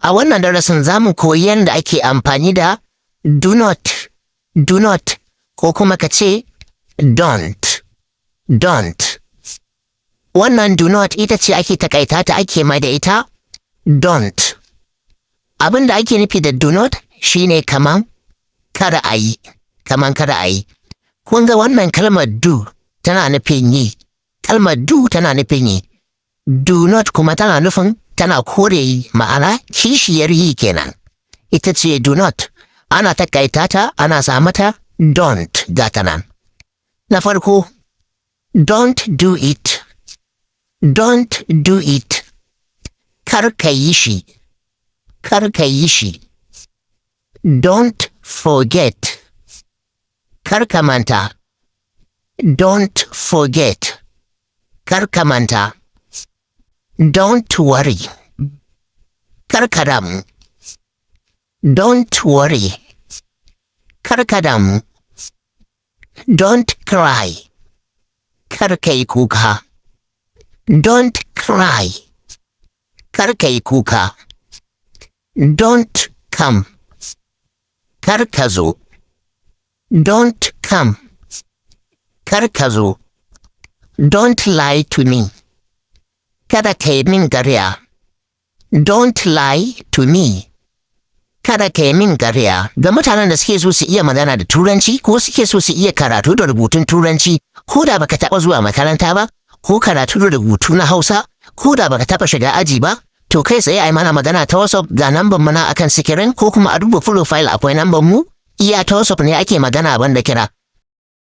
A wannan darasin za mu koyi yadda ake amfani da do not, ko kuma ka ce don't. Wannan do not ita ce ake takaita ta ake mai da ita don't. Abin da ake nufi da do not shine kaman kada a yi. Kun ga wannan kalmar do tana nufin yi, kalmar do tana nufin yi. Do not kuma tana nufin tana kore yi, ma'ana kishiyar yi kenan. Ita ce do not, ana takaita ta ana sa mata don't gata nan. Na farko, don't do it. Kar ka yi shi. Don't forget. Kar ka manta. Don't forget. Kar ka manta. Don't worry. Kar ka damu. Don't worry. Kar ka damu. Don't cry. Kar ka yi kuka. Don't cry. Kar ka yi kuka. Don't come. Kar ka zo. Don't come. Kar ka zo. Don't lie to me. Kada ka yi min ƙarya. Don't lie to me. Kada ka yi min ƙarya. Ga mutanen da suke so su iya magana da Turanci ko suke so su iya karatu da rubutun Turanci, ko da baka taɓa zuwa makaranta ba, ko karatu da rubutu na Hausa, ko da baka taɓa shiga aji ba, to kai tsaye ai mana magana ta WhatsApp ga namban mana akan sikirin, ko kuma a duba profile akwai namban mu. Iya ta WhatsApp ne ake magana banda kira.